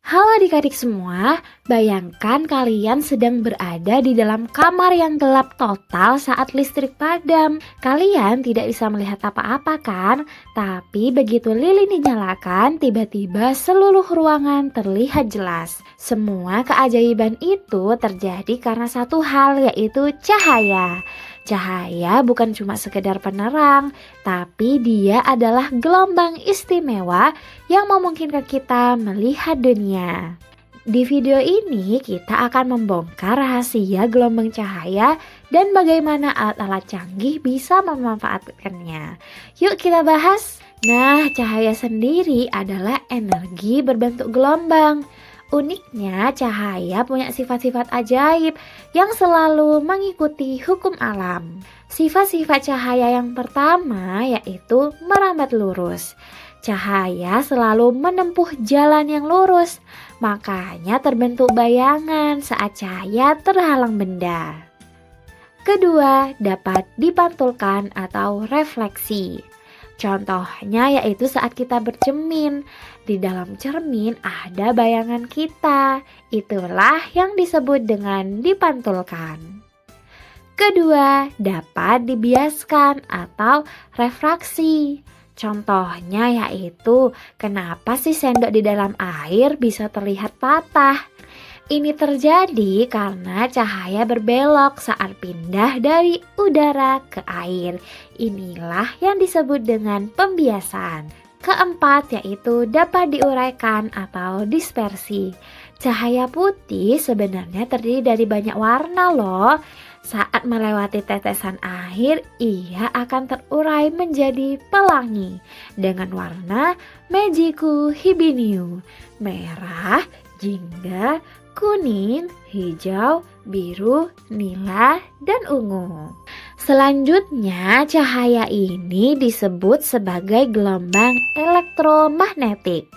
Halo adik-adik semua, bayangkan kalian sedang berada di dalam kamar yang gelap total saat listrik padam. Kalian tidak bisa melihat apa-apa kan? Tapi begitu lilin dinyalakan, tiba-tiba seluruh ruangan terlihat jelas. Semua keajaiban itu terjadi karena satu hal, yaitu cahaya. Cahaya bukan cuma sekedar penerang, tapi dia adalah gelombang istimewa yang memungkinkan kita melihat dunia. Di video ini kita akan membongkar rahasia gelombang cahaya dan bagaimana alat-alat canggih bisa memanfaatkannya. Yuk kita bahas. Nah, cahaya sendiri adalah energi berbentuk gelombang. Uniknya, cahaya punya sifat-sifat ajaib yang selalu mengikuti hukum alam. Sifat-sifat cahaya yang pertama yaitu merambat lurus. Cahaya selalu menempuh jalan yang lurus, makanya terbentuk bayangan saat cahaya terhalang benda. Kedua, dapat dipantulkan atau refleksi. Contohnya yaitu saat kita bercermin. Di dalam cermin ada bayangan kita. Itulah yang disebut dengan dipantulkan. Kedua, dapat dibiaskan atau refraksi. Contohnya yaitu kenapa sih sendok di dalam air bisa terlihat patah? Ini terjadi karena cahaya berbelok saat pindah dari udara ke air. Inilah yang disebut dengan pembiasan. Keempat yaitu dapat diuraikan atau dispersi. Cahaya putih sebenarnya terdiri dari banyak warna loh. Saat melewati tetesan air, ia akan terurai menjadi pelangi dengan warna Magicu Hibiniu, merah, jingga, kuning, hijau, biru, nila, dan ungu. Selanjutnya, cahaya ini disebut sebagai gelombang elektromagnetik.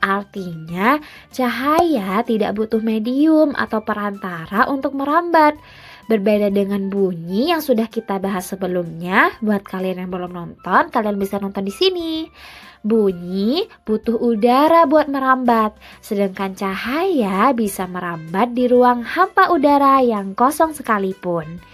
Artinya, cahaya tidak butuh medium atau perantara untuk merambat. Berbeda dengan bunyi yang sudah kita bahas sebelumnya, buat kalian yang belum nonton, kalian bisa nonton di sini. Bunyi butuh udara buat merambat, sedangkan cahaya bisa merambat di ruang hampa udara yang kosong sekalipun.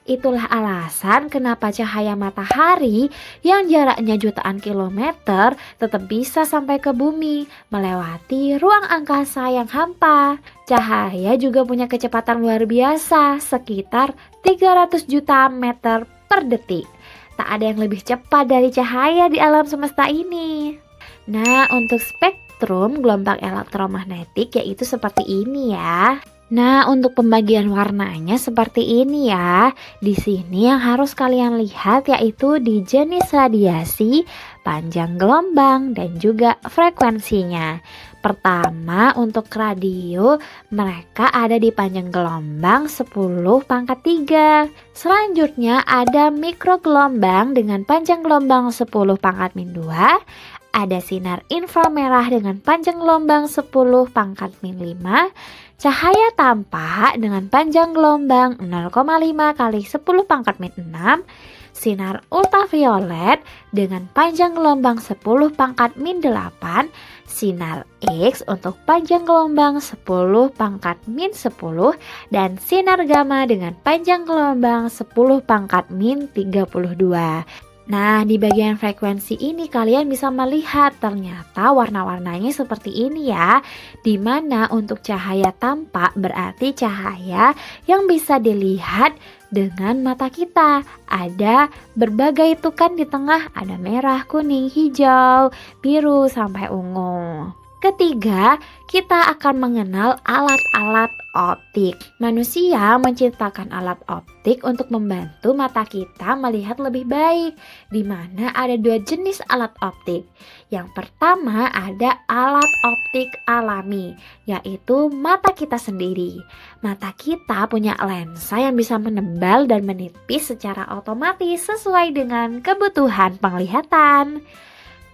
Itulah alasan kenapa cahaya matahari yang jaraknya jutaan kilometer tetap bisa sampai ke bumi melewati ruang angkasa yang hampa. Cahaya juga punya kecepatan luar biasa, sekitar 300 juta meter per detik. Tak ada yang lebih cepat dari cahaya di alam semesta ini. Nah, untuk spektrum gelombang elektromagnetik yaitu seperti ini ya. Nah, untuk pembagian warnanya seperti ini ya. Di sini yang harus kalian lihat yaitu di jenis radiasi, panjang gelombang, dan juga frekuensinya. Pertama, untuk radio, mereka ada di panjang gelombang 10 pangkat 3. Selanjutnya ada mikrogelombang dengan panjang gelombang 10 pangkat min 2. Ada sinar inframerah dengan panjang gelombang 10 pangkat min 5. Cahaya tampak dengan panjang gelombang 0,5 kali 10 pangkat min 6. Sinar ultraviolet dengan panjang gelombang 10 pangkat min 8. Sinar X untuk panjang gelombang 10 pangkat min 10. Dan sinar gamma dengan panjang gelombang 10 pangkat min 32. Nah, di bagian frekuensi ini kalian bisa melihat ternyata warna-warnanya seperti ini ya. Dimana untuk cahaya tampak berarti cahaya yang bisa dilihat dengan mata kita. Ada berbagai tukan di tengah, ada merah, kuning, hijau, biru, sampai ungu. Ketiga, kita akan mengenal alat-alat optik. Manusia menciptakan alat optik untuk membantu mata kita melihat lebih baik, di mana ada dua jenis alat optik. Yang pertama ada alat optik alami, yaitu mata kita sendiri. Mata kita punya lensa yang bisa menebal dan menipis secara otomatis sesuai dengan kebutuhan penglihatan.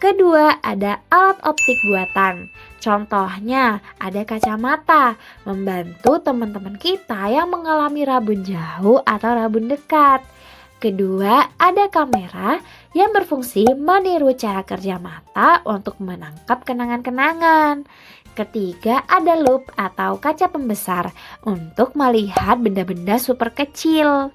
Kedua, ada alat optik buatan. Contohnya, ada kacamata, membantu teman-teman kita yang mengalami rabun jauh atau rabun dekat. Kedua, ada kamera yang berfungsi meniru cara kerja mata untuk menangkap kenangan-kenangan. Ketiga, ada loop atau kaca pembesar untuk melihat benda-benda super kecil.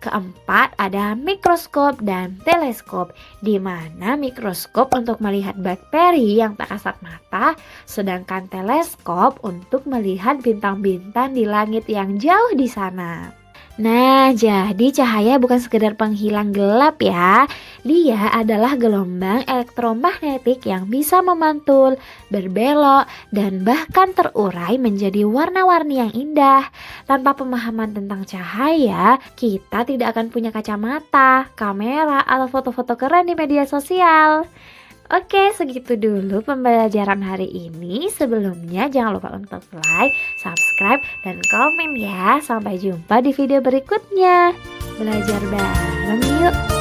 Keempat, ada mikroskop dan teleskop, di mana mikroskop untuk melihat bakteri yang tak kasat mata, sedangkan teleskop untuk melihat bintang-bintang di langit yang jauh di sana. Nah, jadi cahaya bukan sekedar penghilang gelap ya. Dia adalah gelombang elektromagnetik yang bisa memantul, berbelok, dan bahkan terurai menjadi warna-warni yang indah. Tanpa pemahaman tentang cahaya, kita tidak akan punya kacamata, kamera, atau foto-foto keren di media sosial. Oke, segitu dulu pembelajaran hari ini. Sebelumnya jangan lupa untuk like, subscribe, dan komen ya. Sampai jumpa di video berikutnya. Belajar bareng yuk.